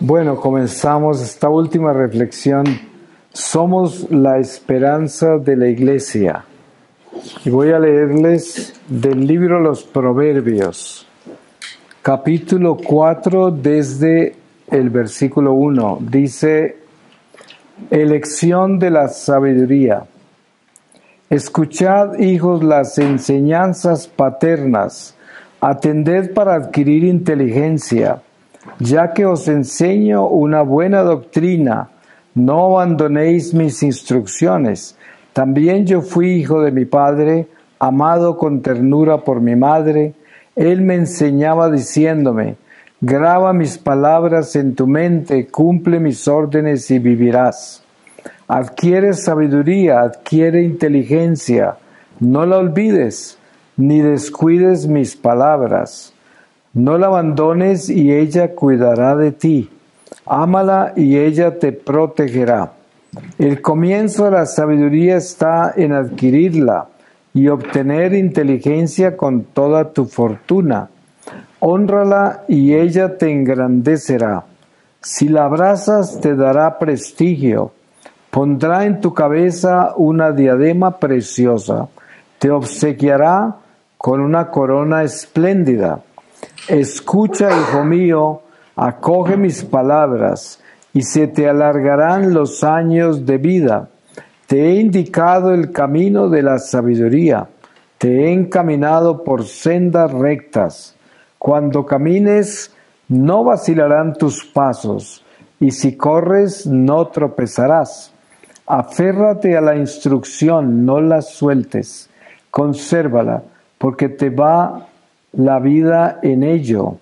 Bueno, comenzamos esta última reflexión. Somos la esperanza de la iglesia. Y voy a leerles del libro Los Proverbios, capítulo 4, desde el versículo 1. Dice: elección de la sabiduría. Escuchad, hijos, las enseñanzas paternas, atended para adquirir inteligencia, ya que os enseño una buena doctrina, no abandonéis mis instrucciones. También yo fui hijo de mi padre, amado con ternura por mi madre. Él me enseñaba diciéndome: graba mis palabras en tu mente, cumple mis órdenes y vivirás. Adquiere sabiduría, adquiere inteligencia, no la olvides, ni descuides mis palabras. No la abandones y ella cuidará de ti. Ámala y ella te protegerá. El comienzo de la sabiduría está en adquirirla y obtener inteligencia con toda tu fortuna. Hónrala y ella te engrandecerá. Si la abrazas te dará prestigio. Pondrá en tu cabeza una diadema preciosa. Te obsequiará con una corona espléndida. Escucha, hijo mío, acoge mis palabras, y se te alargarán los años de vida. Te he indicado el camino de la sabiduría, te he encaminado por sendas rectas. Cuando camines, no vacilarán tus pasos, y si corres, no tropezarás. Aférrate a la instrucción, no la sueltes. Consérvala, porque te va la vida en ello.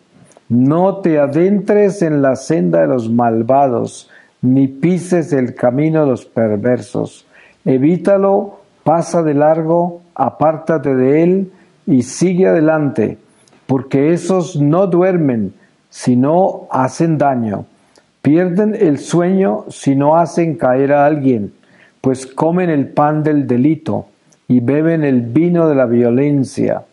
No te adentres en la senda de los malvados, ni pises el camino de los perversos. Evítalo, pasa de largo, apártate de él y sigue adelante, porque esos no duermen, sino hacen daño. Pierden el sueño si no hacen caer a alguien, pues comen el pan del delito y beben el vino de la violencia.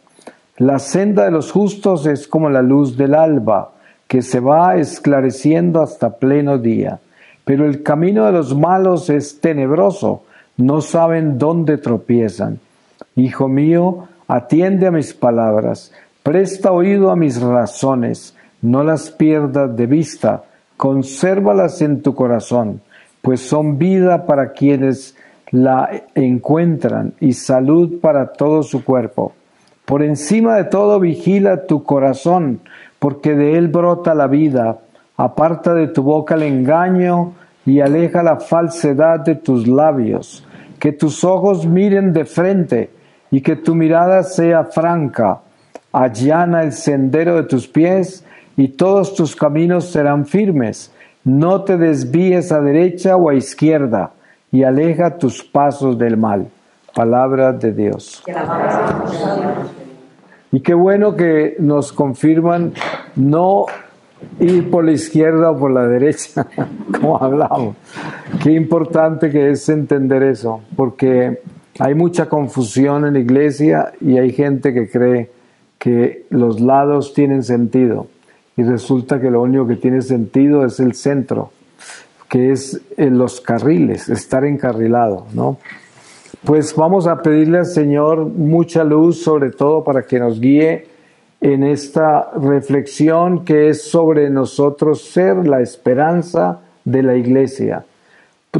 La senda de los justos es como la luz del alba, que se va esclareciendo hasta pleno día. Pero el camino de los malos es tenebroso, no saben dónde tropiezan. Hijo mío, atiende a mis palabras, presta oído a mis razones, no las pierdas de vista, consérvalas en tu corazón, pues son vida para quienes la encuentran y salud para todo su cuerpo. Por encima de todo vigila tu corazón, porque de él brota la vida. Aparta de tu boca el engaño y aleja la falsedad de tus labios. Que tus ojos miren de frente y que tu mirada sea franca. Allana el sendero de tus pies y todos tus caminos serán firmes. No te desvíes a derecha o a izquierda y aleja tus pasos del mal. Palabra de Dios. Y qué bueno que nos confirman no ir por la izquierda o por la derecha, como hablamos. Qué importante que es entender eso, porque hay mucha confusión en la iglesia y hay gente que cree que los lados tienen sentido y resulta que lo único que tiene sentido es el centro, que es en los carriles, estar encarrilado, ¿no? Pues vamos a pedirle al Señor mucha luz, sobre todo para que nos guíe en esta reflexión que es sobre nosotros ser la esperanza de la iglesia.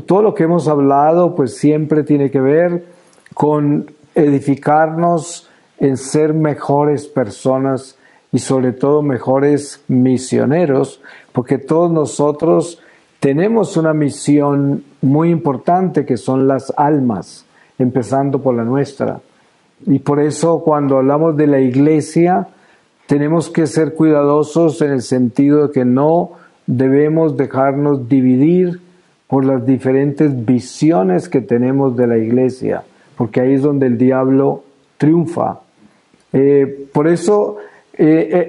Todo lo que hemos hablado pues siempre tiene que ver con edificarnos en ser mejores personas y sobre todo mejores misioneros, porque todos nosotros tenemos una misión muy importante que son las almas, empezando por la nuestra. Y por eso cuando hablamos de la iglesia, tenemos que ser cuidadosos en el sentido de que no debemos dejarnos dividir por las diferentes visiones que tenemos de la iglesia, porque ahí es donde el diablo triunfa. Por eso,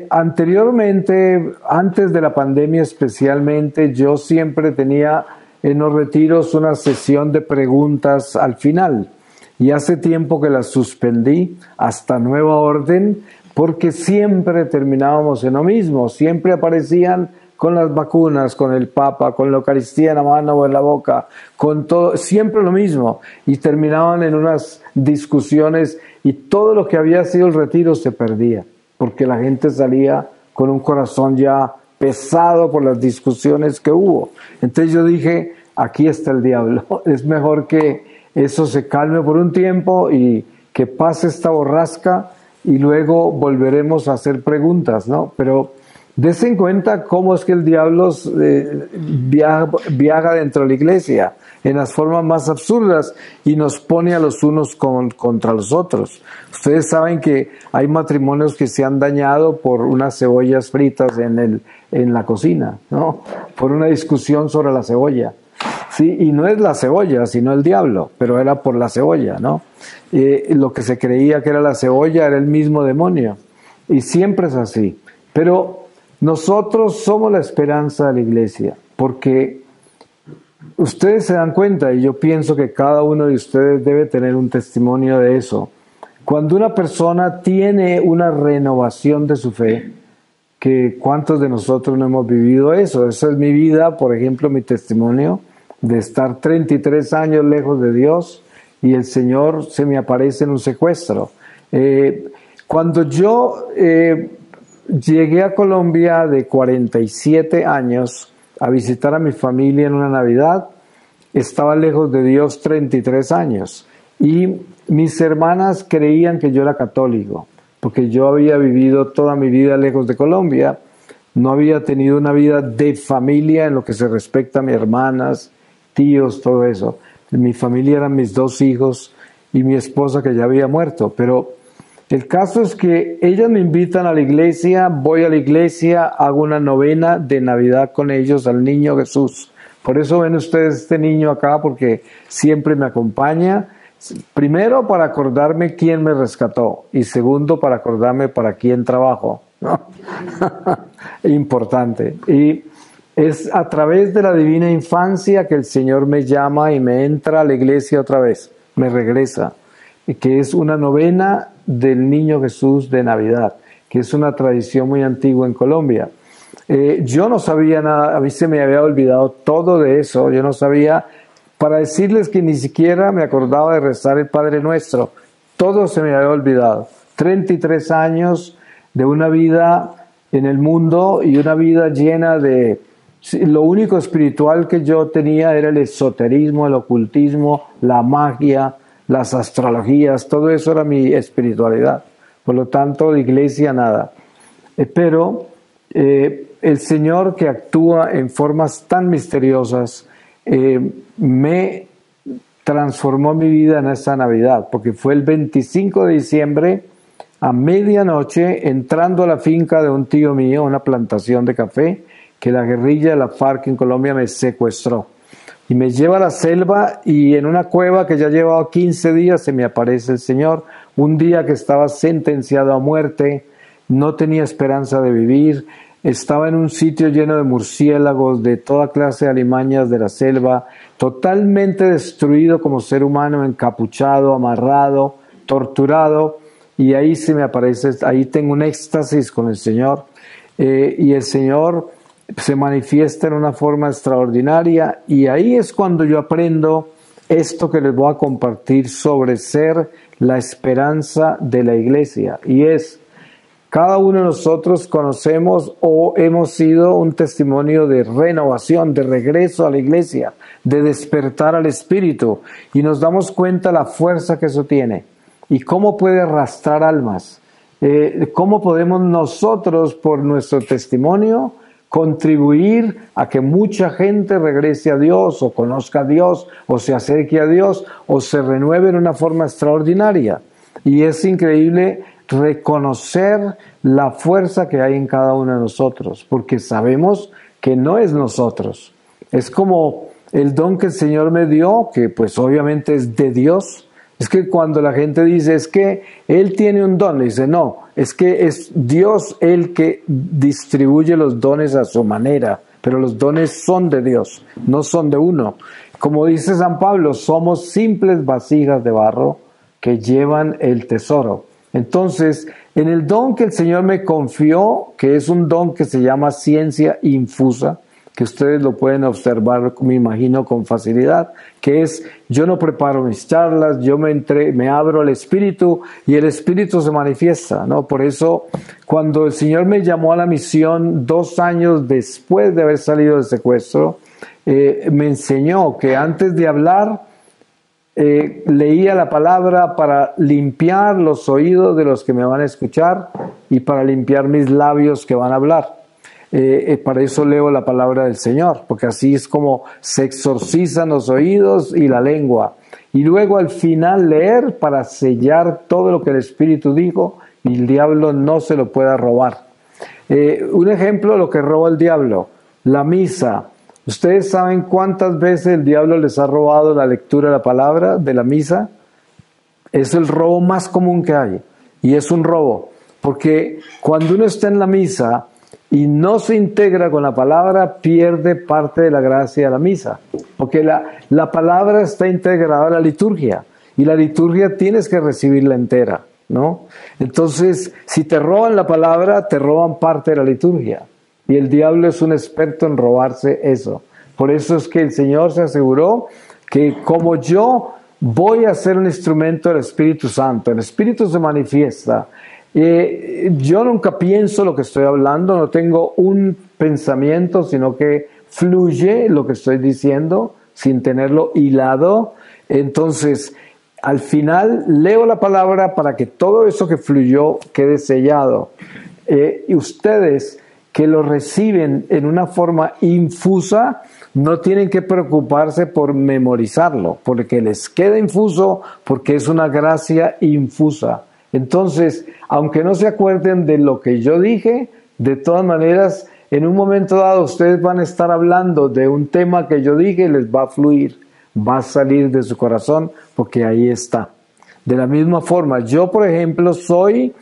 anteriormente, antes de la pandemia especialmente, yo siempre tenía en los retiros una sesión de preguntas al final. Y hace tiempo que las suspendí hasta nueva orden, porque siempre terminábamos en lo mismo, siempre aparecían con las vacunas, con el Papa, con la Eucaristía en la mano o en la boca, con todo, siempre lo mismo. Y terminaban en unas discusiones y todo lo que había sido el retiro se perdía, porque la gente salía con un corazón ya pesado por las discusiones que hubo. Entonces yo dije, aquí está el diablo, es mejor que eso se calme por un tiempo y que pase esta borrasca y luego volveremos a hacer preguntas, ¿no? Pero des en cuenta cómo es que el diablo viaja dentro de la iglesia en las formas más absurdas y nos pone a los unos contra los otros. Ustedes saben que hay matrimonios que se han dañado por unas cebollas fritas en la cocina, ¿no? Por una discusión sobre la cebolla. Sí, y no es la cebolla, sino el diablo, pero era por la cebolla, ¿no? Lo que se creía que era la cebolla era el mismo demonio. Y siempre es así. Pero nosotros somos la esperanza de la iglesia, porque ustedes se dan cuenta, y yo pienso que cada uno de ustedes debe tener un testimonio de eso. Cuando una persona tiene una renovación de su fe, que cuántos de nosotros no hemos vivido eso. Esa es mi vida, por ejemplo, mi testimonio de estar 33 años lejos de Dios y el Señor se me aparece en un secuestro. Cuando yo llegué a Colombia de 47 años a visitar a mi familia en una Navidad, estaba lejos de Dios 33 años y mis hermanas creían que yo era católico, porque yo había vivido toda mi vida lejos de Colombia, no había tenido una vida de familia en lo que se respecta a mis hermanas, tíos, todo eso. Mi familia eran mis 2 hijos y mi esposa que ya había muerto, pero el caso es que ellas me invitan a la iglesia, voy a la iglesia, hago una novena de Navidad con ellos al Niño Jesús. Por eso ven ustedes este niño acá, porque siempre me acompaña. Primero, para acordarme quién me rescató y segundo, para acordarme para quién trabajo, ¿no? Importante. Y es a través de la divina infancia que el Señor me llama y me entra a la iglesia otra vez, me regresa, que es una novena del Niño Jesús de Navidad, que es una tradición muy antigua en Colombia. Yo no sabía nada, a mí se me había olvidado todo de eso, yo no sabía, para decirles que ni siquiera me acordaba de rezar el Padre Nuestro, todo se me había olvidado. 33 años de una vida en el mundo y una vida llena de... Lo único espiritual que yo tenía era el esoterismo, el ocultismo, la magia, las astrologías, todo eso era mi espiritualidad. Por lo tanto, de iglesia nada. Pero el Señor, que actúa en formas tan misteriosas, me transformó mi vida en esta Navidad, porque fue el 25 de diciembre a medianoche, entrando a la finca de un tío mío, una plantación de café, que la guerrilla de la FARC en Colombia me secuestró. Y me lleva a la selva y en una cueva que ya llevaba 15 días se me aparece el Señor. Un día que estaba sentenciado a muerte, no tenía esperanza de vivir, estaba en un sitio lleno de murciélagos, de toda clase de alimañas de la selva, totalmente destruido como ser humano, encapuchado, amarrado, torturado, y ahí se me aparece, ahí tengo un éxtasis con el Señor, y el Señor se manifiesta en una forma extraordinaria, y ahí es cuando yo aprendo esto que les voy a compartir sobre ser la esperanza de la iglesia, y es: cada uno de nosotros conocemos o hemos sido un testimonio de renovación, de regreso a la iglesia, de despertar al espíritu, y nos damos cuenta la fuerza que eso tiene y cómo puede arrastrar almas, cómo podemos nosotros por nuestro testimonio contribuir a que mucha gente regrese a Dios o conozca a Dios o se acerque a Dios o se renueve en una forma extraordinaria. Y es increíble reconocer la fuerza que hay en cada uno de nosotros, porque sabemos que no es nosotros. Es como el don que el Señor me dio, que pues obviamente es de Dios. Es que cuando la gente dice, es que Él tiene un don, le dice, no, es que es Dios el que distribuye los dones a su manera, pero los dones son de Dios, no son de uno. Como dice San Pablo, somos simples vasijas de barro que llevan el tesoro. Entonces, En el don que el Señor me confió, que es un don que se llama ciencia infusa, que ustedes lo pueden observar, me imagino, con facilidad, que es, yo no preparo mis charlas, yo me abro al Espíritu y el Espíritu se manifiesta, ¿no? Por eso, cuando el Señor me llamó a la misión 2 años después de haber salido del secuestro, me enseñó que antes de hablar, leía la palabra para limpiar los oídos de los que me van a escuchar y para limpiar mis labios que van a hablar. Para eso leo la palabra del Señor, porque así es como se exorcizan los oídos y la lengua. Y luego al final leer para sellar todo lo que el Espíritu dijo y el diablo no se lo pueda robar. Un ejemplo de lo que roba el diablo, la misa. ¿Ustedes saben cuántas veces el diablo les ha robado la lectura de la palabra de la misa? Es el robo más común que hay. Y es un robo, porque cuando uno está en la misa y no se integra con la palabra, pierde parte de la gracia de la misa. Porque la palabra está integrada a la liturgia. Y la liturgia tienes que recibirla entera, ¿no? Entonces, si te roban la palabra, te roban parte de la liturgia. Y el diablo es un experto en robarse eso. Por eso es que el Señor se aseguró que como yo voy a ser un instrumento del Espíritu Santo, el Espíritu se manifiesta. Yo nunca pienso lo que estoy hablando, no tengo un pensamiento, sino que fluye lo que estoy diciendo sin tenerlo hilado. Entonces, al final leo la palabra para que todo eso que fluyó quede sellado. Y ustedes que lo reciben en una forma infusa, no tienen que preocuparse por memorizarlo, porque les queda infuso, porque es una gracia infusa. Entonces, aunque no se acuerden de lo que yo dije, de todas maneras, en un momento dado ustedes van a estar hablando de un tema que yo dije y les va a fluir, va a salir de su corazón, porque ahí está. De la misma forma, yo, por ejemplo, soy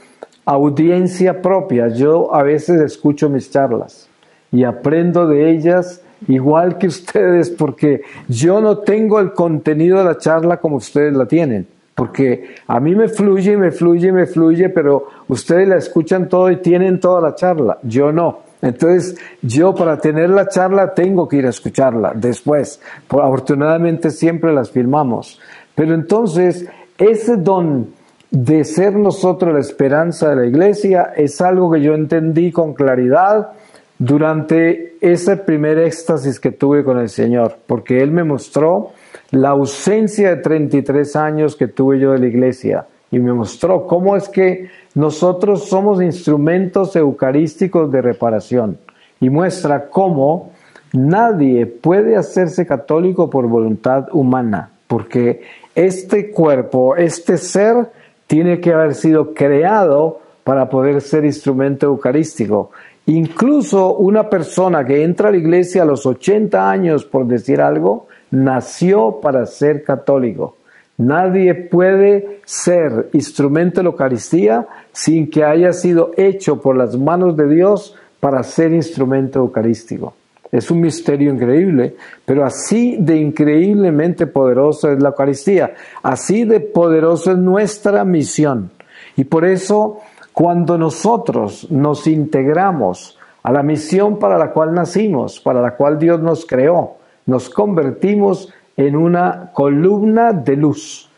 audiencia propia. Yo a veces escucho mis charlas y aprendo de ellas igual que ustedes, porque yo no tengo el contenido de la charla como ustedes la tienen, porque a mí me fluye, me fluye, me fluye, pero ustedes la escuchan todo y tienen toda la charla, yo no. Entonces yo para tener la charla tengo que ir a escucharla después. Afortunadamente siempre las filmamos, pero entonces ese don de ser nosotros la esperanza de la iglesia es algo que yo entendí con claridad durante ese primer éxtasis que tuve con el Señor, porque Él me mostró la ausencia de 33 años que tuve yo de la iglesia y me mostró cómo es que nosotros somos instrumentos eucarísticos de reparación y muestra cómo nadie puede hacerse católico por voluntad humana, porque este cuerpo, este ser, tiene que haber sido creado para poder ser instrumento eucarístico. Incluso una persona que entra a la iglesia a los 80 años, por decir algo, nació para ser católico. Nadie puede ser instrumento de la Eucaristía sin que haya sido hecho por las manos de Dios para ser instrumento eucarístico. Es un misterio increíble, pero así de increíblemente poderosa es la Eucaristía, así de poderosa es nuestra misión. Y por eso, cuando nosotros nos integramos a la misión para la cual nacimos, para la cual Dios nos creó, nos convertimos en una columna de luz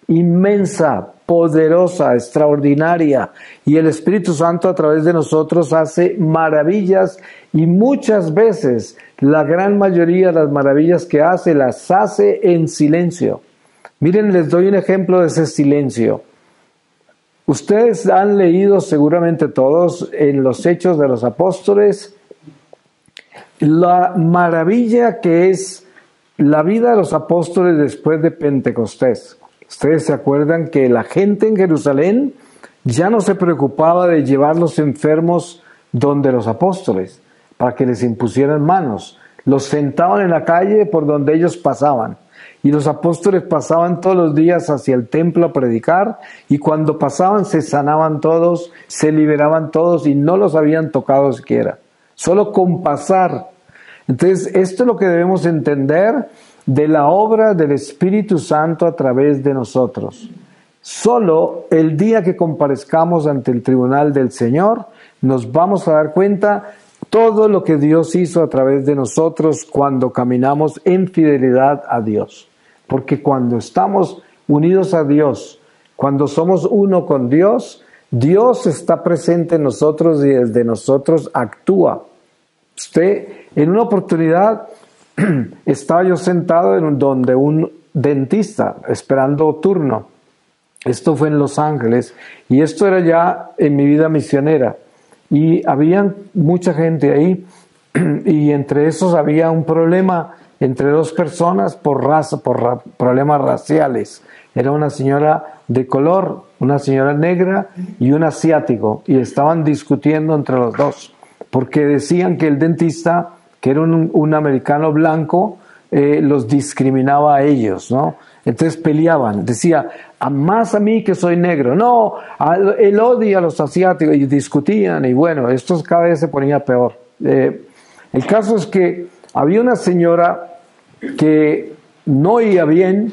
inmensa, poderosa, extraordinaria, y el Espíritu Santo a través de nosotros hace maravillas, y muchas veces la gran mayoría de las maravillas que hace las hace en silencio. Miren, les doy un ejemplo de ese silencio. Ustedes han leído seguramente todos en los Hechos de los Apóstoles la maravilla que es la vida de los apóstoles después de Pentecostés. Ustedes se acuerdan que la gente en Jerusalén ya no se preocupaba de llevar los enfermos donde los apóstoles para que les impusieran manos. Los sentaban en la calle por donde ellos pasaban. Y los apóstoles pasaban todos los días hacia el templo a predicar, y cuando pasaban se sanaban todos, se liberaban todos y no los habían tocado siquiera. Solo con pasar. Entonces, esto es lo que debemos entender de la obra del Espíritu Santo a través de nosotros. Solo el día que comparezcamos ante el tribunal del Señor, nos vamos a dar cuenta todo lo que Dios hizo a través de nosotros cuando caminamos en fidelidad a Dios. Porque cuando estamos unidos a Dios, cuando somos uno con Dios, Dios está presente en nosotros y desde nosotros actúa. En una oportunidad estaba yo sentado donde un dentista esperando turno. Esto fue en Los Ángeles y esto era ya en mi vida misionera. Y había mucha gente ahí y entre esos había un problema entre dos personas por problemas raciales. Era una señora de color, una señora negra y un asiático, y estaban discutiendo entre los dos, porque decían que el dentista, que era un americano blanco, los discriminaba a ellos, ¿no? Entonces peleaban, decía, más a mí que soy negro, no, él odia a los asiáticos, y discutían, y bueno, esto cada vez se ponía peor. El caso es que había una señora que no oía bien,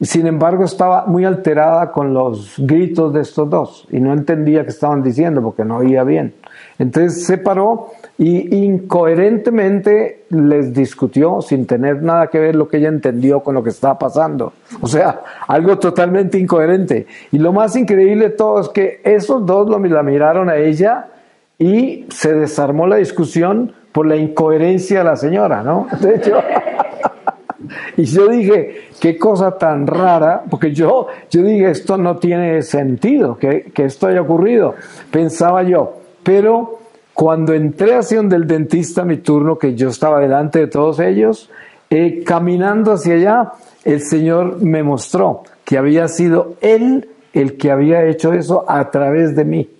sin embargo estaba muy alterada con los gritos de estos dos, y no entendía qué estaban diciendo porque no oía bien. Entonces se paró y incoherentemente les discutió sin tener nada que ver lo que ella entendió con lo que estaba pasando. O sea, algo totalmente incoherente. Y lo más increíble de todo es que esos dos la miraron a ella y se desarmó la discusión por la incoherencia de la señora, ¿no? De hecho, y yo dije, qué cosa tan rara, porque yo dije, esto no tiene sentido, que esto haya ocurrido, pensaba yo. Pero cuando entré hacia donde el dentista, mi turno, que yo estaba delante de todos ellos, caminando hacia allá, el Señor me mostró que había sido Él el que había hecho eso a través de mí.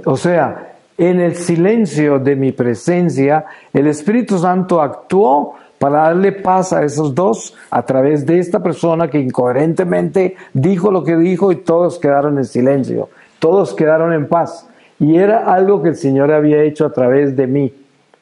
O sea, en el silencio de mi presencia, el Espíritu Santo actuó para darle paz a esos dos a través de esta persona que incoherentemente dijo lo que dijo y todos quedaron en silencio, todos quedaron en paz. Y era algo que el Señor había hecho a través de mí.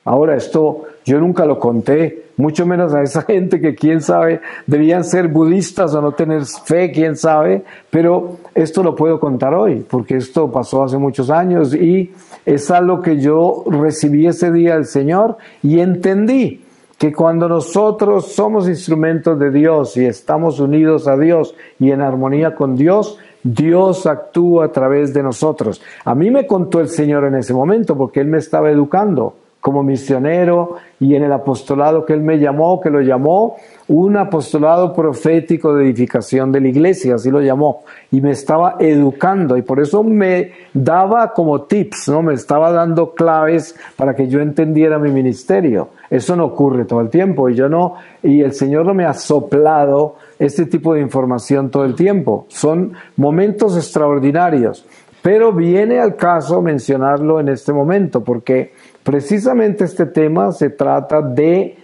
Ahora, esto yo nunca lo conté, mucho menos a esa gente que quién sabe, debían ser budistas o no tener fe, quién sabe, pero esto lo puedo contar hoy, porque esto pasó hace muchos años y es algo que yo recibí ese día del Señor y entendí que cuando nosotros somos instrumentos de Dios y estamos unidos a Dios y en armonía con Dios, Dios actúa a través de nosotros. A mí me contó el Señor en ese momento porque Él me estaba educando como misionero y en el apostolado que Él me llamó, que lo llamó un apostolado profético de edificación de la iglesia, así lo llamó, y me estaba educando y por eso me daba como tips, ¿no? Me estaba dando claves para que yo entendiera mi ministerio. Eso no ocurre todo el tiempo y el Señor no me ha soplado este tipo de información todo el tiempo. Son momentos extraordinarios, pero viene al caso mencionarlo en este momento porque precisamente este tema se trata de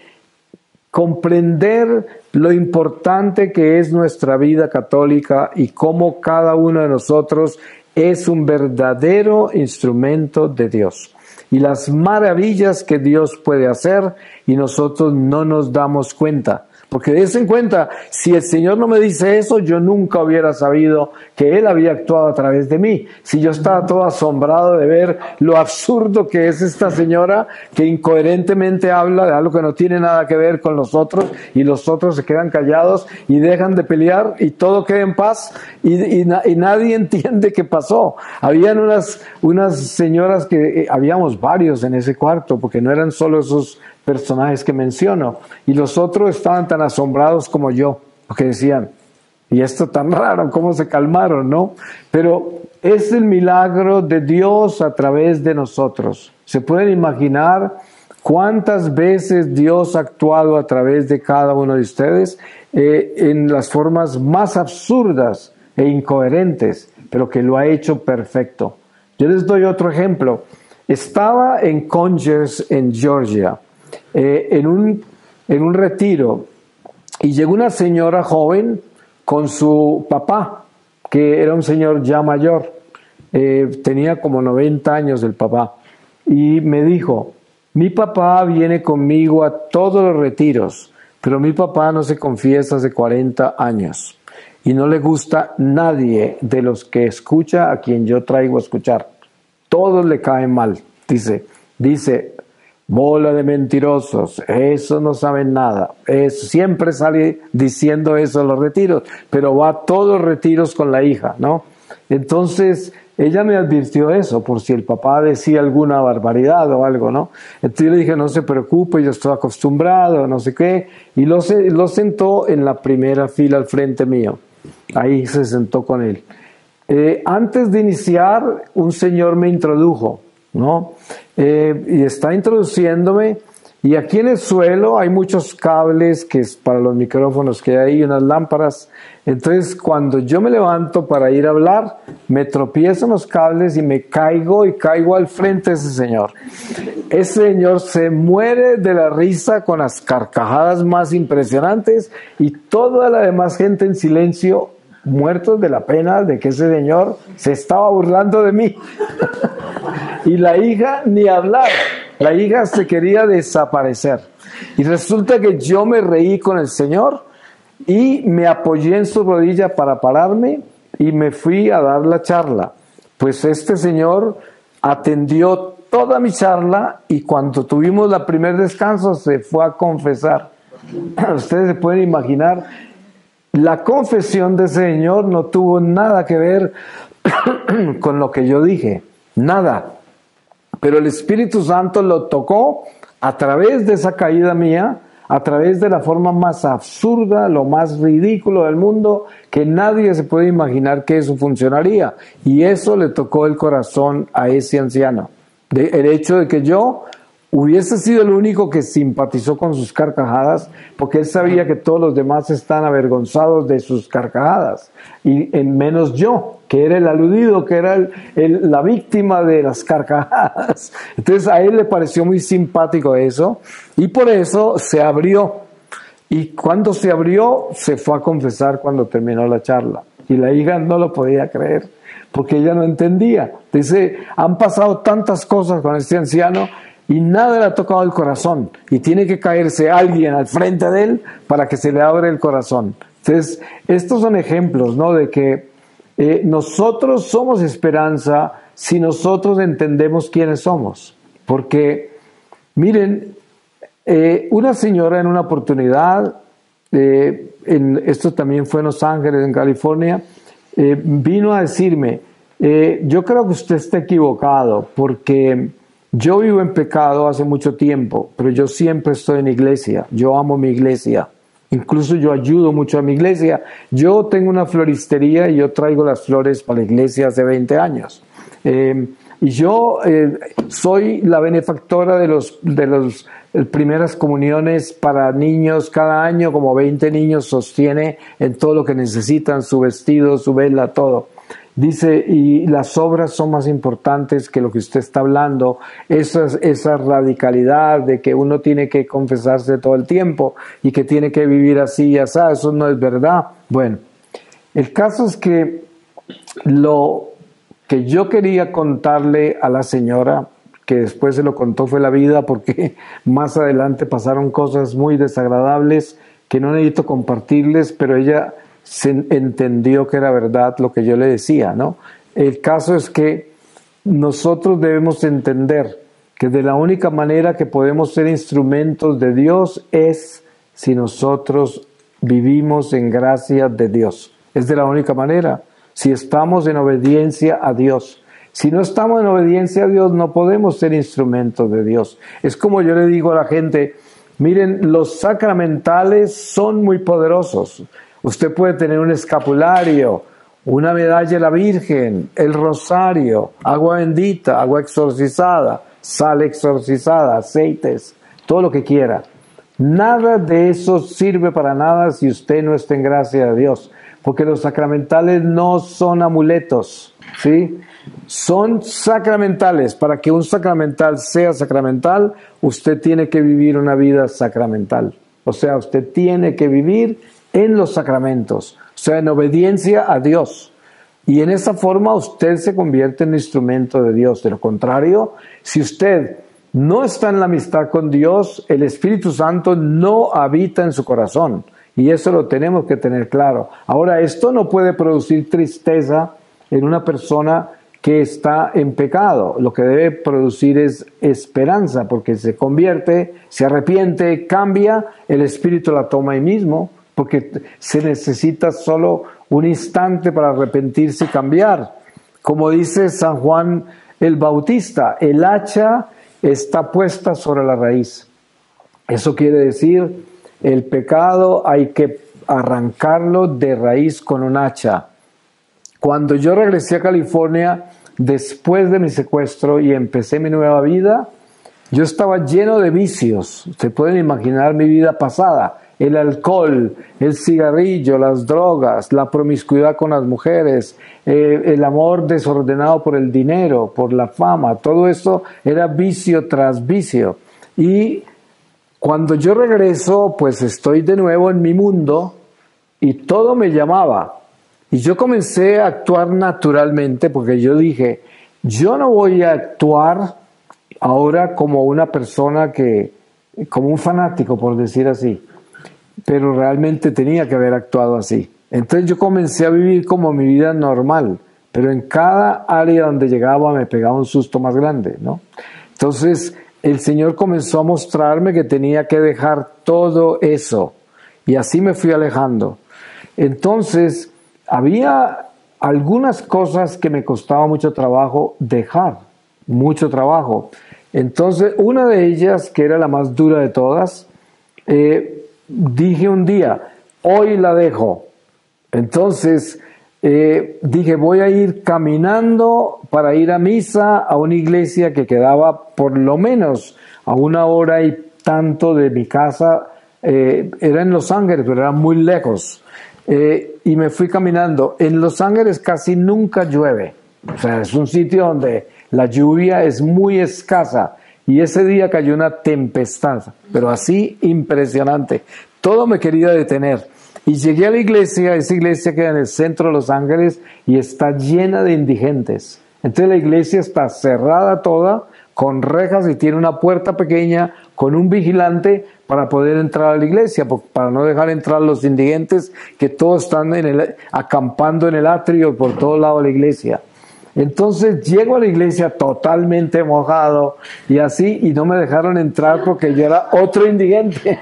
comprender lo importante que es nuestra vida católica y cómo cada uno de nosotros es un verdadero instrumento de Dios. Y las maravillas que Dios puede hacer y nosotros no nos damos cuenta. Porque dense en cuenta, si el Señor no me dice eso, yo nunca hubiera sabido que Él había actuado a través de mí. Si yo estaba todo asombrado de ver lo absurdo que es esta señora que incoherentemente habla de algo que no tiene nada que ver con los otros y los otros se quedan callados y dejan de pelear y todo queda en paz y nadie entiende qué pasó. Habían unas señoras que habíamos varios en ese cuarto porque no eran solo esos personajes que menciono, y los otros estaban tan asombrados como yo, porque decían, y esto tan raro, ¿cómo se calmaron, no? Pero es el milagro de Dios a través de nosotros. ¿Se pueden imaginar cuántas veces Dios ha actuado a través de cada uno de ustedes en las formas más absurdas e incoherentes, pero que lo ha hecho perfecto? Yo les doy otro ejemplo. Estaba en Conyers, en Georgia, en un retiro, y llegó una señora joven con su papá, que era un señor ya mayor, tenía como 90 años el papá, y me dijo, mi papá viene conmigo a todos los retiros, pero mi papá no se confiesa hace 40 años. y no le gusta nadie de los que escucha a quien yo traigo a escuchar. Todos le caen mal. Dice, bola de mentirosos, eso no saben nada. Siempre sale diciendo eso a los retiros, pero va a todos los retiros con la hija, ¿no? Entonces, ella me advirtió eso, por si el papá decía alguna barbaridad o algo, ¿no? Entonces yo le dije, no se preocupe, yo estoy acostumbrado, no sé qué, y lo sentó en la primera fila al frente mío. Ahí se sentó con él. Antes de iniciar, un señor me introdujo, ¿no? Y está introduciéndome, y aquí en el suelo hay muchos cables que es para los micrófonos que hay, unas lámparas. Entonces, cuando yo me levanto para ir a hablar, me tropiezo en los cables y me caigo al frente de ese señor. Ese señor se muere de la risa con las carcajadas más impresionantes y toda la demás gente en silencio, muertos de la pena de que ese señor se estaba burlando de mí. Y la hija ni hablar, la hija se quería desaparecer. Y resulta que yo me reí con el señor y me apoyé en su rodilla para pararme y me fui a dar la charla. Pues este señor atendió toda mi charla y cuando tuvimos el primer descanso se fue a confesar. Ustedes se pueden imaginar, la confesión de ese señor no tuvo nada que ver con lo que yo dije, nada. Pero el Espíritu Santo lo tocó a través de esa caída mía, a través de la forma más absurda, lo más ridículo del mundo, que nadie se puede imaginar que eso funcionaría. Y eso le tocó el corazón a ese anciano. El hecho de que yo hubiese sido el único que simpatizó con sus carcajadas, porque él sabía que todos los demás están avergonzados de sus carcajadas, y en menos yo, que era el aludido, que era la víctima de las carcajadas. Entonces a él le pareció muy simpático eso, y por eso se abrió. Y cuando se abrió, se fue a confesar cuando terminó la charla. Y la hija no lo podía creer, porque ella no entendía. Dice, han pasado tantas cosas con este anciano, y nada le ha tocado el corazón, y tiene que caerse alguien al frente de él para que se le abra el corazón. Entonces, estos son ejemplos, ¿no? De que nosotros somos esperanza si nosotros entendemos quiénes somos. Porque, miren, una señora en una oportunidad, esto también fue en Los Ángeles, en California, vino a decirme, yo creo que usted está equivocado, porque yo vivo en pecado hace mucho tiempo, pero yo siempre estoy en iglesia. Yo amo mi iglesia. Incluso yo ayudo mucho a mi iglesia. Yo tengo una floristería y yo traigo las flores para la iglesia hace 20 años. Y yo soy la benefactora de los primeras comuniones para niños cada año, como 20 niños sostiene en todo lo que necesitan, su vestido, su vela, todo. Dice, y las obras son más importantes que lo que usted está hablando, esa radicalidad de que uno tiene que confesarse todo el tiempo y que tiene que vivir así y así, eso no es verdad. Bueno, el caso es que lo que yo quería contarle a la señora, que después se lo contó fue la vida, porque más adelante pasaron cosas muy desagradables que no necesito compartirles, pero ella se entendió que era verdad lo que yo le decía, ¿no? El caso es que nosotros debemos entender que de la única manera que podemos ser instrumentos de Dios es si nosotros vivimos en gracia de Dios. Es de la única manera, si estamos en obediencia a Dios. Si no estamos en obediencia a Dios, no podemos ser instrumentos de Dios. Es como yo le digo a la gente, miren, los sacramentales son muy poderosos. Usted puede tener un escapulario, una medalla de la Virgen, el rosario, agua bendita, agua exorcizada, sal exorcizada, aceites, todo lo que quiera. Nada de eso sirve para nada si usted no está en gracia de Dios, porque los sacramentales no son amuletos, ¿sí? Son sacramentales. Para que un sacramental sea sacramental, usted tiene que vivir una vida sacramental. O sea, usted tiene que vivir en los sacramentos, o sea, en obediencia a Dios. Y en esa forma usted se convierte en instrumento de Dios. De lo contrario, si usted no está en la amistad con Dios, el Espíritu Santo no habita en su corazón. y eso lo tenemos que tener claro. Ahora, esto no puede producir tristeza en una persona que está en pecado. Lo que debe producir es esperanza, porque se convierte, se arrepiente, cambia, el Espíritu la toma ahí mismo, porque se necesita solo un instante para arrepentirse y cambiar. Como dice San Juan el Bautista, el hacha está puesta sobre la raíz. Eso quiere decir, el pecado hay que arrancarlo de raíz con un hacha. Cuando yo regresé a California, después de mi secuestro y empecé mi nueva vida, yo estaba lleno de vicios. Se pueden imaginar mi vida pasada. El alcohol, el cigarrillo, las drogas, la promiscuidad con las mujeres, el amor desordenado por el dinero, por la fama, todo esto era vicio tras vicio. Y cuando yo regreso, pues estoy de nuevo en mi mundo y todo me llamaba. Y yo comencé a actuar naturalmente porque yo dije, yo no voy a actuar ahora como una persona como un fanático, por decir así. Pero realmente tenía que haber actuado así. Entonces yo comencé a vivir como mi vida normal, pero en cada área donde llegaba me pegaba un susto más grande, ¿no? Entonces el Señor comenzó a mostrarme que tenía que dejar todo eso, y así me fui alejando. Entonces había algunas cosas que me costaba mucho trabajo dejar, mucho trabajo. Entonces una de ellas, que era la más dura de todas, dije un día, hoy la dejo. Entonces dije, voy a ir caminando para ir a misa a una iglesia que quedaba por lo menos a 1 hora y tanto de mi casa. Era en Los Ángeles, pero era muy lejos. Y me fui caminando. En Los Ángeles casi nunca llueve. O sea, es un sitio donde la lluvia es muy escasa. Y ese día cayó una tempestad, pero así impresionante. Todo me quería detener. Y llegué a la iglesia, esa iglesia queda en el centro de Los Ángeles y está llena de indigentes. Entonces la iglesia está cerrada toda, con rejas y tiene una puerta pequeña con un vigilante para poder entrar a la iglesia, para no dejar entrar los indigentes que todos están acampando en el atrio por todo lado de la iglesia. Entonces llego a la iglesia totalmente mojado y así, y no me dejaron entrar porque yo era otro indigente.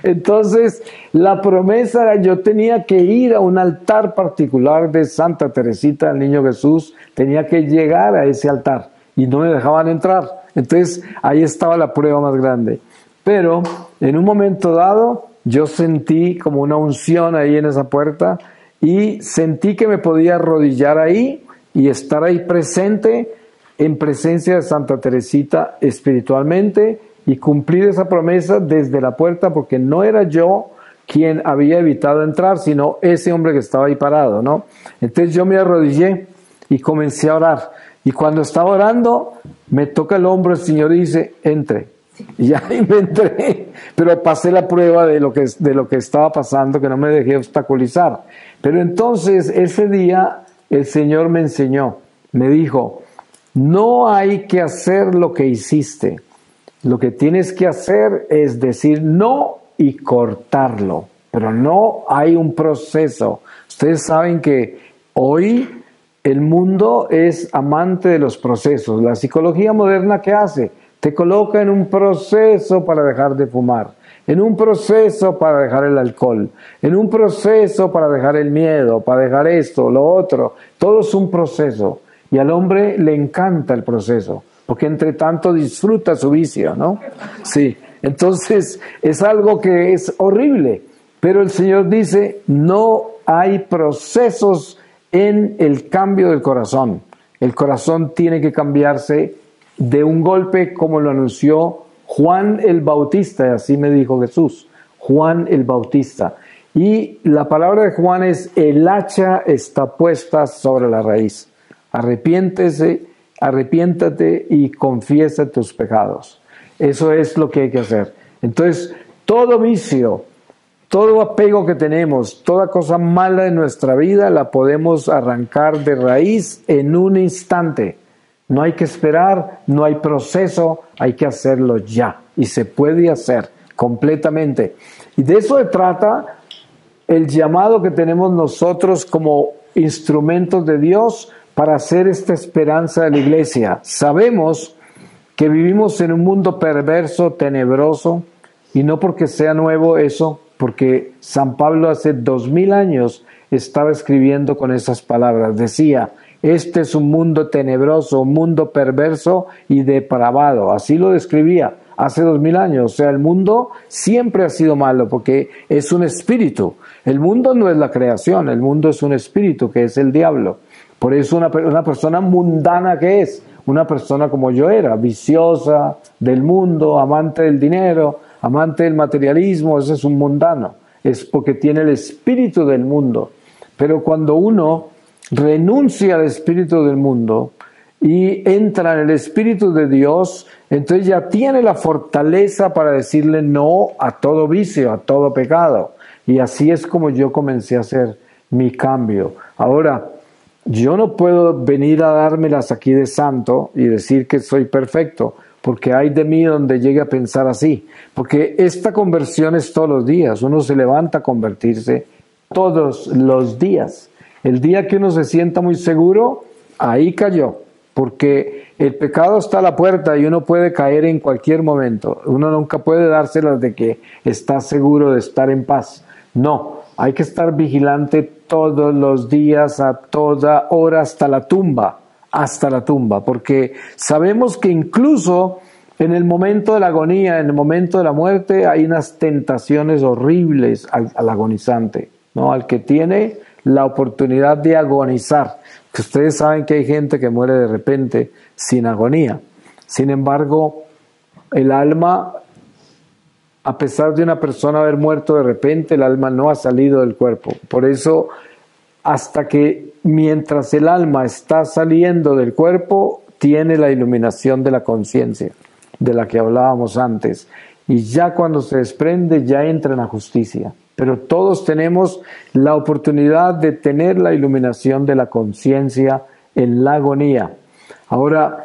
Entonces la promesa era, yo tenía que ir a un altar particular de Santa Teresita del Niño Jesús, tenía que llegar a ese altar y no me dejaban entrar. Entonces ahí estaba la prueba más grande. Pero en un momento dado yo sentí como una unción ahí en esa puerta y sentí que me podía arrodillar ahí y estar ahí presente en presencia de Santa Teresita espiritualmente y cumplir esa promesa desde la puerta, porque no era yo quien había evitado entrar, sino ese hombre que estaba ahí parado, ¿no? Entonces yo me arrodillé y comencé a orar. Y cuando estaba orando, me toca el hombro el Señor y dice, entre. Y ahí me entré, pero pasé la prueba de lo que estaba pasando, que no me dejé obstaculizar. Pero entonces ese día el Señor me enseñó, me dijo, no hay que hacer lo que hiciste. Lo que tienes que hacer es decir no y cortarlo, pero no hay un proceso. Ustedes saben que hoy el mundo es amante de los procesos. La psicología moderna, ¿qué hace? Te coloca en un proceso para dejar de fumar, en un proceso para dejar el alcohol, en un proceso para dejar el miedo, para dejar esto, lo otro. Todo es un proceso y al hombre le encanta el proceso, porque entre tanto disfruta su vicio, ¿no? Sí, entonces es algo que es horrible, pero el Señor dice, no hay procesos en el cambio del corazón. El corazón tiene que cambiarse de un golpe, como lo anunció Juan el Bautista, así me dijo Jesús, Juan el Bautista. Y la palabra de Juan es, el hacha está puesta sobre la raíz. Arrepiéntate y confiesa tus pecados. Eso es lo que hay que hacer. Entonces, todo vicio, todo apego que tenemos, toda cosa mala en nuestra vida, la podemos arrancar de raíz en un instante. No hay que esperar, no hay proceso, hay que hacerlo ya. Y se puede hacer completamente. Y de eso se trata el llamado que tenemos nosotros como instrumentos de Dios para hacer esta esperanza de la iglesia. Sabemos que vivimos en un mundo perverso, tenebroso, y no porque sea nuevo eso, porque San Pablo hace 2000 años estaba escribiendo con esas palabras. Decía, este es un mundo tenebroso, un mundo perverso y depravado. Así lo describía hace 2000 años. O sea, el mundo siempre ha sido malo porque es un espíritu. El mundo no es la creación, el mundo es un espíritu que es el diablo. Por eso una persona mundana que es, una persona como yo era, viciosa del mundo, amante del dinero, amante del materialismo, ese es un mundano. Es porque tiene el espíritu del mundo. Pero cuando uno renuncia al espíritu del mundo y entra en el espíritu de Dios, entonces ya tiene la fortaleza para decirle no a todo vicio, a todo pecado. Y así es como yo comencé a hacer mi cambio. Ahora, yo no puedo venir a dármelas aquí de santo y decir que soy perfecto, porque hay de mí donde llegue a pensar así. Porque esta conversión es todos los días. Uno se levanta a convertirse todos los días. El día que uno se sienta muy seguro, ahí cayó. Porque el pecado está a la puerta y uno puede caer en cualquier momento. Uno nunca puede dárselas de que está seguro de estar en paz. No, hay que estar vigilante todos los días, a toda hora, hasta la tumba, porque sabemos que incluso en el momento de la agonía, en el momento de la muerte, hay unas tentaciones horribles al agonizante, ¿no? Al que tiene la oportunidad de agonizar. Que ustedes saben que hay gente que muere de repente sin agonía. Sin embargo, el alma, a pesar de una persona haber muerto de repente, el alma no ha salido del cuerpo. Por eso, hasta que mientras el alma está saliendo del cuerpo, tiene la iluminación de la conciencia, de la que hablábamos antes. Y ya cuando se desprende, ya entra en la justicia. Pero todos tenemos la oportunidad de tener la iluminación de la conciencia en la agonía. Ahora,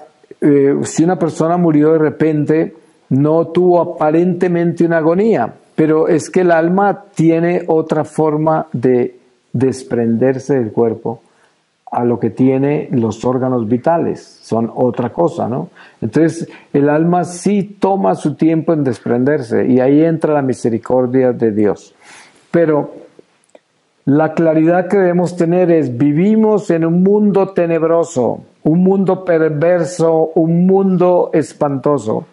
si una persona murió de repente, no tuvo aparentemente una agonía, pero es que el alma tiene otra forma de desprenderse del cuerpo a lo que tiene los órganos vitales, son otra cosa, ¿no? Entonces el alma sí toma su tiempo en desprenderse y ahí entra la misericordia de Dios. Pero la claridad que debemos tener es, vivimos en un mundo tenebroso, un mundo perverso, un mundo espantoso.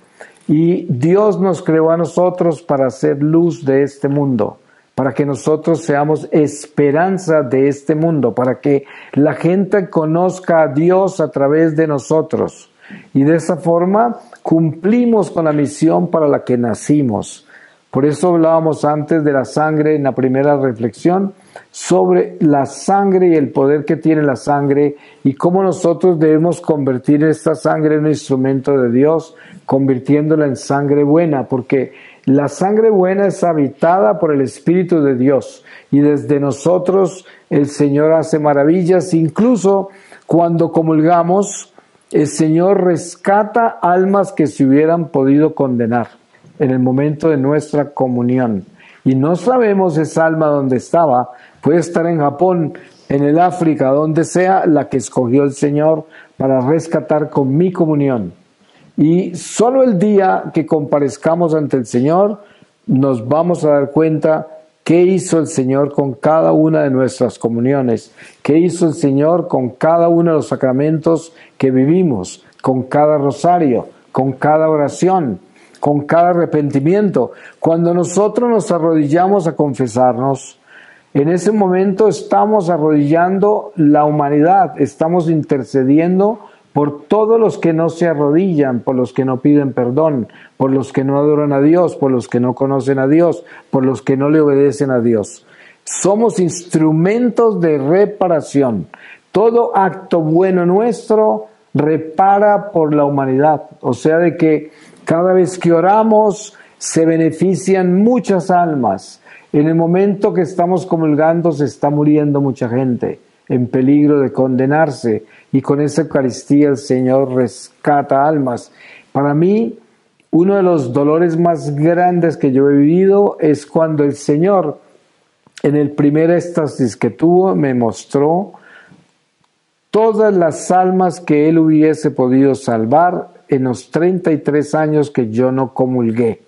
Y Dios nos creó a nosotros para hacer luz de este mundo, para que nosotros seamos esperanza de este mundo, para que la gente conozca a Dios a través de nosotros. Y de esa forma cumplimos con la misión para la que nacimos. Por eso hablábamos antes de la sangre en la primera reflexión, sobre la sangre y el poder que tiene la sangre y cómo nosotros debemos convertir esta sangre en un instrumento de Dios, convirtiéndola en sangre buena, porque la sangre buena es habitada por el Espíritu de Dios y desde nosotros el Señor hace maravillas. Incluso cuando comulgamos, el Señor rescata almas que se hubieran podido condenar en el momento de nuestra comunión. Y no sabemos esa alma dónde estaba, puede estar en Japón, en el África, donde sea, la que escogió el Señor para rescatar con mi comunión. Y solo el día que comparezcamos ante el Señor, nos vamos a dar cuenta qué hizo el Señor con cada una de nuestras comuniones, qué hizo el Señor con cada uno de los sacramentos que vivimos, con cada rosario, con cada oración, con cada arrepentimiento. Cuando nosotros nos arrodillamos a confesarnos, en ese momento estamos arrodillando la humanidad, estamos intercediendo por todos los que no se arrodillan, por los que no piden perdón, por los que no adoran a Dios, por los que no conocen a Dios, por los que no le obedecen a Dios. Somos instrumentos de reparación. Todo acto bueno nuestro repara por la humanidad, o sea, de que cada vez que oramos se benefician muchas almas. En el momento que estamos comulgando se está muriendo mucha gente en peligro de condenarse y con esa Eucaristía el Señor rescata almas. Para mí Uno de los dolores más grandes que yo he vivido es cuando el Señor, en el primer éxtasis que tuvo, me mostró todas las almas que Él hubiese podido salvar en los 33 años que yo no comulgué.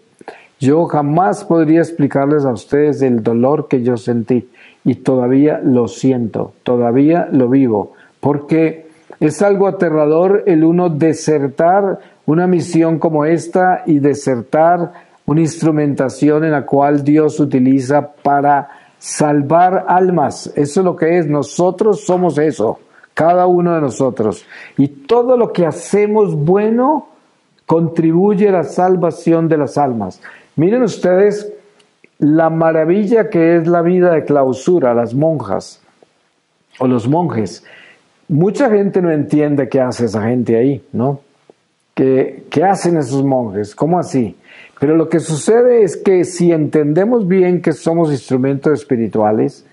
Yo jamás podría explicarles a ustedes el dolor que yo sentí y todavía lo siento, todavía lo vivo, porque es algo aterrador el uno desertar una misión como esta y desertar una instrumentación en la cual Dios utiliza para salvar almas. Eso es lo que es, nosotros somos eso, cada uno de nosotros. Y todo lo que hacemos bueno contribuye a la salvación de las almas. Miren ustedes la maravilla que es la vida de clausura, las monjas o los monjes. Mucha gente no entiende qué hace esa gente ahí, ¿no? ¿Qué hacen esos monjes? ¿Cómo así? Pero lo que sucede es que si entendemos bien que somos instrumentos espirituales,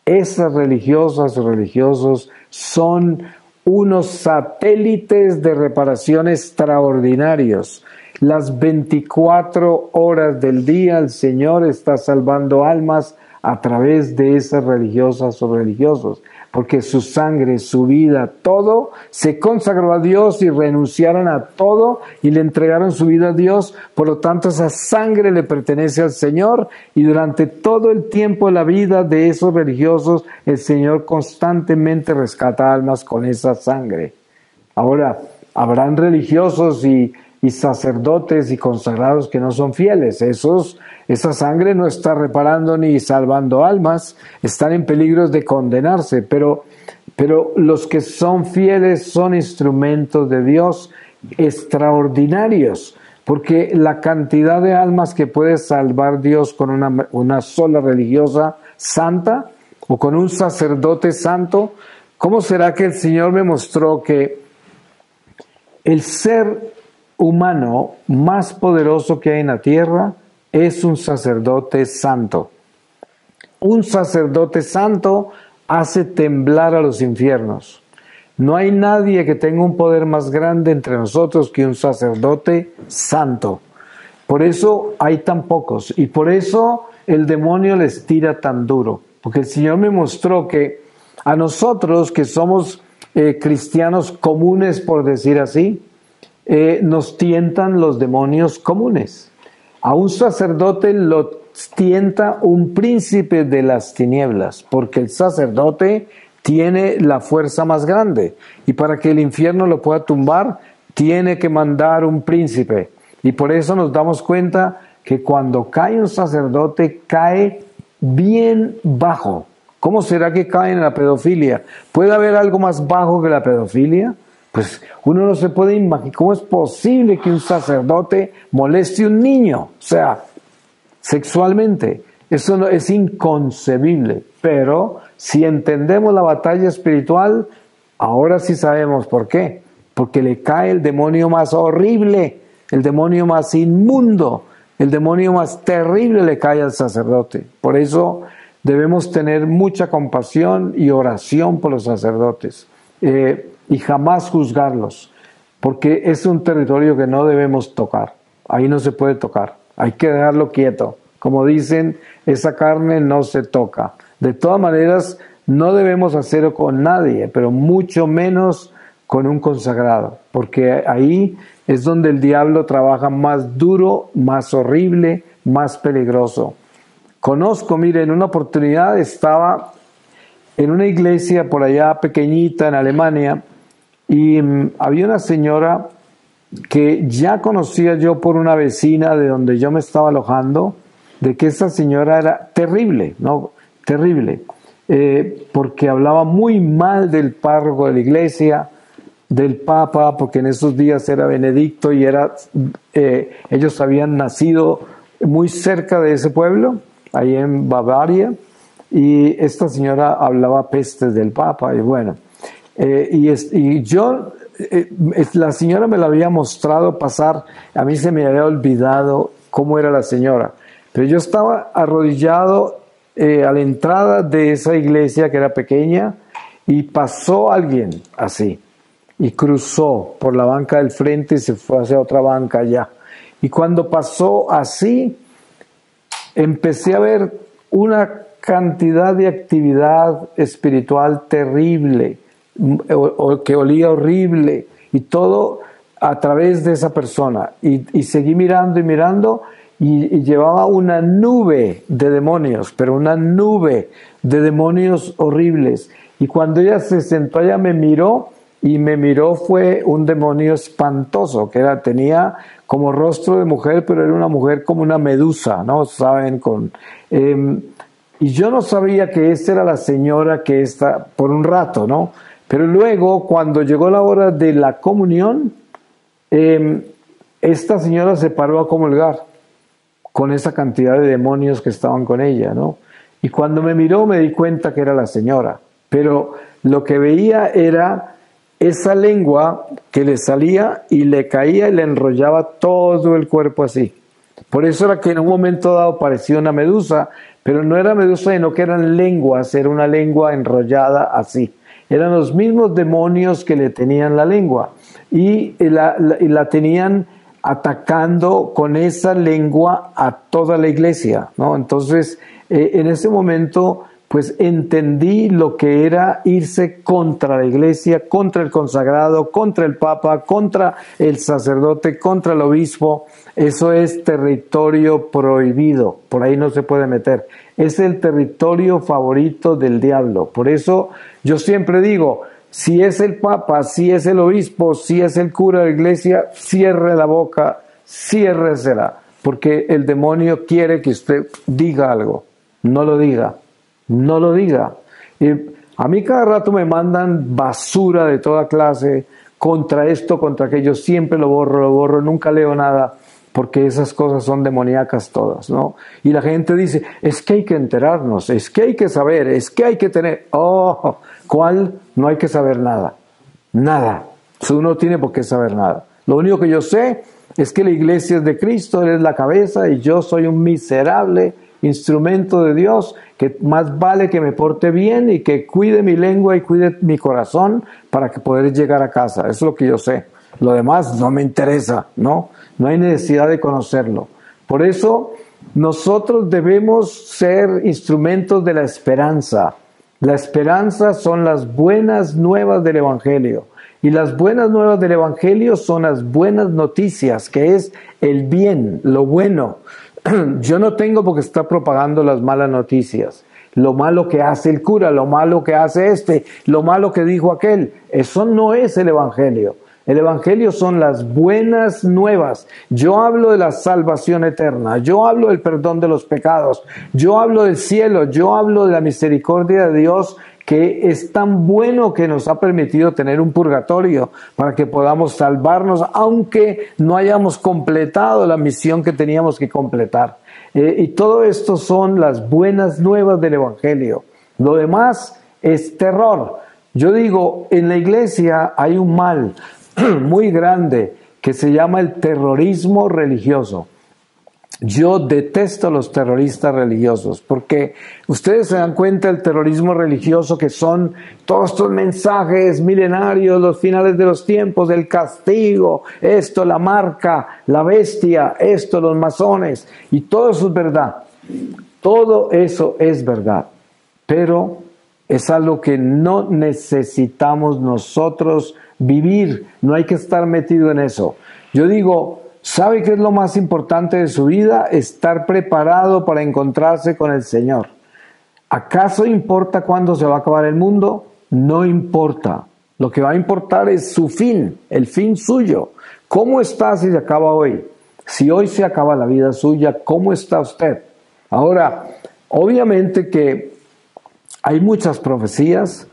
esas religiosas o religiosos son unos satélites de reparación extraordinarios. Las 24 horas del día el Señor está salvando almas a través de esas religiosas o religiosos, porque su sangre, su vida, todo se consagró a Dios y renunciaron a todo y le entregaron su vida a Dios. Por lo tanto, esa sangre le pertenece al Señor y durante todo el tiempo de la vida de esos religiosos, el Señor constantemente rescata almas con esa sangre. Ahora, habrán religiosos y sacerdotes y consagrados que no son fieles. Esa sangre no está reparando ni salvando almas, están en peligro de condenarse, pero los que son fieles son instrumentos de Dios extraordinarios, porque la cantidad de almas que puede salvar Dios con una sola religiosa santa o con un sacerdote santo, ¿cómo será que el Señor me mostró que el ser humano más poderoso que hay en la tierra es un sacerdote santo? Un sacerdote santo hace temblar a los infiernos. No hay nadie que tenga un poder más grande entre nosotros que un sacerdote santo. Por eso hay tan pocos y por eso el demonio les tira tan duro. Porque el Señor me mostró que a nosotros que somos cristianos comunes, por decir así, nos tientan los demonios comunes. A un sacerdote lo tienta un príncipe de las tinieblas, porque el sacerdote tiene la fuerza más grande y para que el infierno lo pueda tumbar tiene que mandar un príncipe. Y por eso nos damos cuenta que cuando cae un sacerdote cae bien bajo. ¿Cómo será que cae en la pedofilia? ¿Puede haber algo más bajo que la pedofilia? Pues uno no se puede imaginar cómo es posible que un sacerdote moleste a un niño, o sea, sexualmente. Eso no, es inconcebible. Pero si entendemos la batalla espiritual, ahora sí sabemos por qué. Porque le cae el demonio más horrible, el demonio más inmundo, el demonio más terrible le cae al sacerdote. Por eso debemos tener mucha compasión y oración por los sacerdotes. Y jamás juzgarlos, porque es un territorio que no debemos tocar. Ahí no se puede tocar, hay que dejarlo quieto. Como dicen, esa carne no se toca. De todas maneras, no debemos hacerlo con nadie, pero mucho menos con un consagrado, porque ahí es donde el diablo trabaja más duro, más horrible, más peligroso. Conozco, miren, en una oportunidad estaba en una iglesia por allá pequeñita en Alemania y había una señora que ya conocía yo por una vecina de donde yo me estaba alojando, de que esa señora era terrible, ¿no? Terrible, porque hablaba muy mal del párroco de la iglesia, del Papa, porque en esos días era Benedicto y ellos habían nacido muy cerca de ese pueblo, ahí en Bavaria, y esta señora hablaba pestes del Papa, y bueno, la señora me la había mostrado pasar, a mí se me había olvidado cómo era la señora, pero yo estaba arrodillado a la entrada de esa iglesia que era pequeña y pasó alguien así y cruzó por la banca del frente y se fue hacia otra banca allá Y cuando pasó así, empecé a ver una cantidad de actividad espiritual terrible, que olía horrible, y todo a través de esa persona. Y seguí mirando y mirando, y llevaba una nube de demonios, pero una nube de demonios horribles. Y cuando ella se sentó allá me miró, y me miró fue un demonio espantoso, que tenía como rostro de mujer, pero era una mujer como una medusa, ¿no? ¿Saben? Y yo no sabía que esta era la señora que está por un rato, ¿no? Pero luego, cuando llegó la hora de la comunión, esta señora se paró a comulgar con esa cantidad de demonios que estaban con ella, ¿no? Y cuando me miró me di cuenta que era la señora, pero lo que veía era esa lengua que le salía y le caía y le enrollaba todo el cuerpo así. Por eso era que en un momento dado parecía una medusa, pero no era medusa, sino que eran lenguas, era una lengua enrollada así. Eran los mismos demonios que le tenían la lengua y la tenían atacando con esa lengua a toda la iglesia, ¿no? Entonces, en ese momento, pues entendí lo que era irse contra la iglesia, contra el consagrado, contra el papa, contra el sacerdote, contra el obispo. Eso es territorio prohibido, por ahí no se puede meter. Es el territorio favorito del diablo. Por eso yo siempre digo, si es el papa, si es el obispo, si es el cura de la iglesia, cierre la boca, ciérresela, porque el demonio quiere que usted diga algo. No lo diga, no lo diga. A mí cada rato me mandan basura de toda clase, contra esto, contra aquello, siempre lo borro, nunca leo nada, porque esas cosas son demoníacas todas, ¿no? Y la gente dice, es que hay que enterarnos, es que hay que saber, es que hay que tener... Oh, ¿cuál? No hay que saber nada. Nada. Uno no tiene por qué saber nada. Lo único que yo sé es que la iglesia es de Cristo, Él es la cabeza y yo soy un miserable instrumento de Dios, que más vale que me porte bien y que cuide mi lengua y cuide mi corazón para que poder llegar a casa. Eso es lo que yo sé. Lo demás no me interesa, ¿no? No hay necesidad de conocerlo. Por eso nosotros debemos ser instrumentos de la esperanza. La esperanza son las buenas nuevas del Evangelio. Y las buenas nuevas del Evangelio son las buenas noticias, que es el bien, lo bueno. Yo no tengo por qué estar propagando las malas noticias. Lo malo que hace el cura, lo malo que hace este, lo malo que dijo aquel. Eso no es el Evangelio. El Evangelio son las buenas nuevas. Yo hablo de la salvación eterna, yo hablo del perdón de los pecados, yo hablo del cielo, yo hablo de la misericordia de Dios, que es tan bueno que nos ha permitido tener un purgatorio para que podamos salvarnos, aunque no hayamos completado la misión que teníamos que completar. Y todo esto son las buenas nuevas del Evangelio. Lo demás es terror. Yo digo, en la iglesia hay un mal muy grande que se llama el terrorismo religioso. Yo detesto a los terroristas religiosos porque ustedes se dan cuenta del terrorismo religioso que son todos estos mensajes milenarios, los finales de los tiempos, el castigo, esto, la marca, la bestia, esto, los masones, y todo eso es verdad. Todo eso es verdad, pero es algo que no necesitamos nosotros vivir, no hay que estar metido en eso. Yo digo, ¿sabe qué es lo más importante de su vida? Estar preparado para encontrarse con el Señor. ¿Acaso importa cuándo se va a acabar el mundo? No importa. Lo que va a importar es su fin, el fin suyo. ¿Cómo está si se acaba hoy? Si hoy se acaba la vida suya, ¿cómo está usted? Ahora, obviamente que hay muchas profecías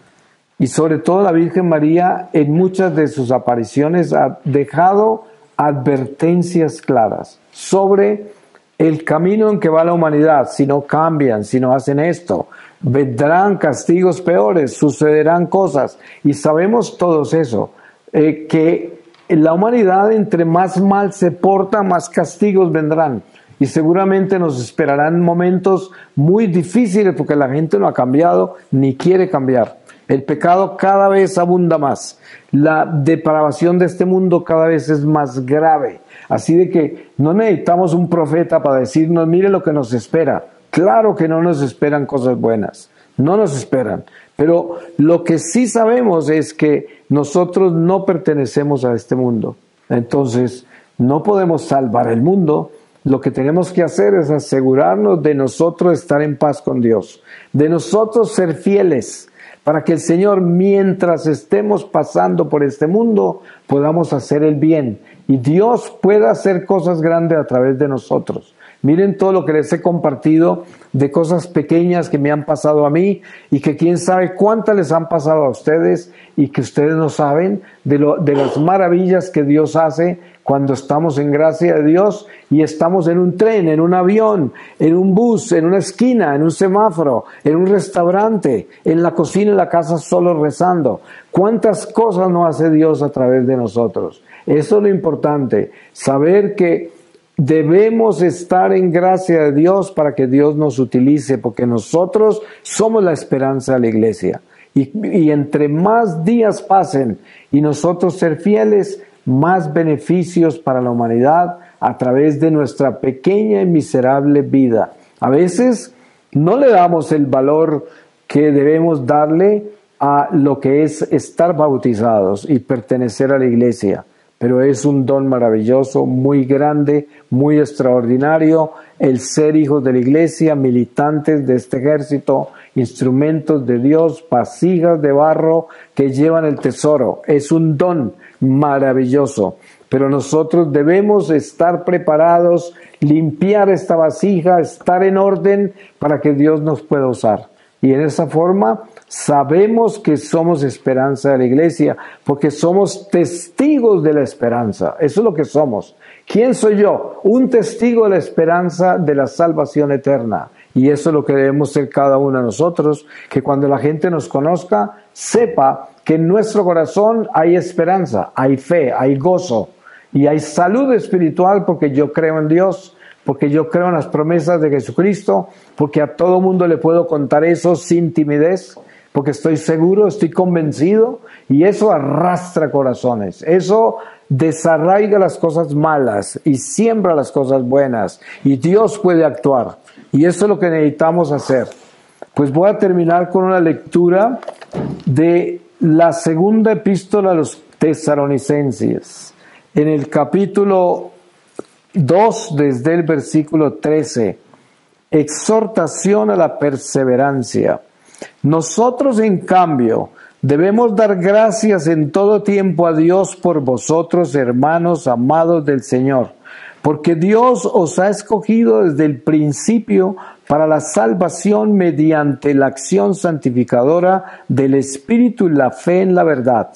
y sobre todo la Virgen María en muchas de sus apariciones ha dejado advertencias claras sobre el camino en que va la humanidad. Si no cambian, si no hacen esto, vendrán castigos peores, sucederán cosas. Y sabemos todos eso, que la humanidad entre más mal se porta, más castigos vendrán. Y seguramente nos esperarán momentos muy difíciles porque la gente no ha cambiado ni quiere cambiar. El pecado cada vez abunda más. La depravación de este mundo cada vez es más grave. Así de que no necesitamos un profeta para decirnos, mire lo que nos espera. Claro que no nos esperan cosas buenas. No nos esperan. Pero lo que sí sabemos es que nosotros no pertenecemos a este mundo. Entonces, no podemos salvar el mundo. Lo que tenemos que hacer es asegurarnos de nosotros estar en paz con Dios, de nosotros ser fieles, para que el Señor, mientras estemos pasando por este mundo, podamos hacer el bien y Dios pueda hacer cosas grandes a través de nosotros. Miren todo lo que les he compartido de cosas pequeñas que me han pasado a mí y que quién sabe cuántas les han pasado a ustedes y que ustedes no saben de las maravillas que Dios hace cuando estamos en gracia de Dios y estamos en un tren, en un avión, en un bus, en una esquina, en un semáforo, en un restaurante, en la cocina, en la casa, solo rezando. ¿Cuántas cosas no hace Dios a través de nosotros? Eso es lo importante, saber que debemos estar en gracia de Dios para que Dios nos utilice, porque nosotros somos la esperanza de la iglesia. Y entre más días pasen y nosotros ser fieles, más beneficios para la humanidad a través de nuestra pequeña y miserable vida. A veces no le damos el valor que debemos darle a lo que es estar bautizados y pertenecer a la iglesia. Pero es un don maravilloso, muy grande, muy extraordinario, el ser hijos de la iglesia, militantes de este ejército, instrumentos de Dios, vasijas de barro que llevan el tesoro. Es un don maravilloso, pero nosotros debemos estar preparados, limpiar esta vasija, estar en orden para que Dios nos pueda usar. Y en esa forma sabemos que somos esperanza de la iglesia, porque somos testigos de la esperanza. Eso es lo que somos. ¿Quién soy yo? Un testigo de la esperanza de la salvación eterna. Y eso es lo que debemos ser cada uno de nosotros, que cuando la gente nos conozca, sepa que en nuestro corazón hay esperanza, hay fe, hay gozo y hay salud espiritual porque yo creo en Dios, porque yo creo en las promesas de Jesucristo, porque a todo mundo le puedo contar eso sin timidez, porque estoy seguro, estoy convencido, y eso arrastra corazones, eso desarraiga las cosas malas y siembra las cosas buenas, y Dios puede actuar, y eso es lo que necesitamos hacer. Pues voy a terminar con una lectura de la segunda epístola a los Tesalonicenses, en el capítulo 2, desde el versículo 13, exhortación a la perseverancia. Nosotros, en cambio, debemos dar gracias en todo tiempo a Dios por vosotros, hermanos amados del Señor, porque Dios os ha escogido desde el principio para la salvación mediante la acción santificadora del Espíritu y la fe en la verdad.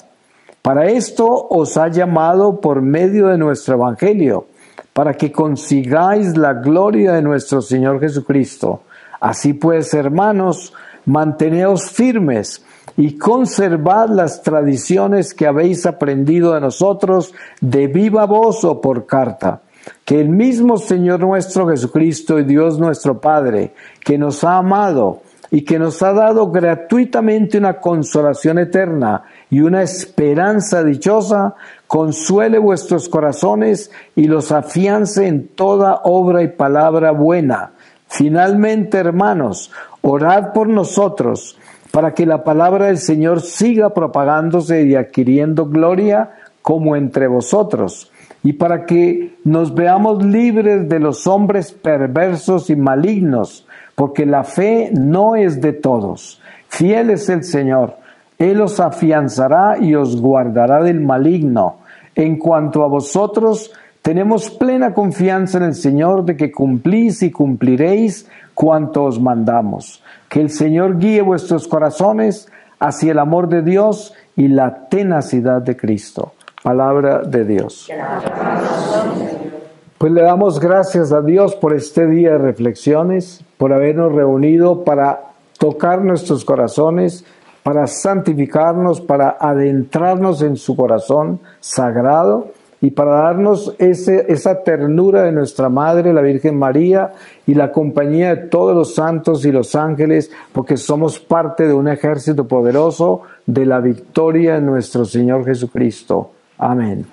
Para esto os ha llamado por medio de nuestro Evangelio, para que consigáis la gloria de nuestro Señor Jesucristo. Así pues, hermanos, manteneos firmes y conservad las tradiciones que habéis aprendido de nosotros de viva voz o por carta. Que el mismo Señor nuestro Jesucristo y Dios nuestro Padre, que nos ha amado y que nos ha dado gratuitamente una consolación eterna y una esperanza dichosa, consuele vuestros corazones y los afiance en toda obra y palabra buena. Finalmente, hermanos, orad por nosotros, para que la palabra del Señor siga propagándose y adquiriendo gloria como entre vosotros, y para que nos veamos libres de los hombres perversos y malignos, porque la fe no es de todos. Fiel es el Señor, Él os afianzará y os guardará del maligno. En cuanto a vosotros, tenemos plena confianza en el Señor de que cumplís y cumpliréis cuanto os mandamos. Que el Señor guíe vuestros corazones hacia el amor de Dios y la tenacidad de Cristo. Palabra de Dios. Pues le damos gracias a Dios por este día de reflexiones, por habernos reunido para tocar nuestros corazones, para santificarnos, para adentrarnos en su corazón sagrado y para darnos esa ternura de nuestra Madre, la Virgen María, y la compañía de todos los santos y los ángeles, porque somos parte de un ejército poderoso de la victoria en nuestro Señor Jesucristo. Amén.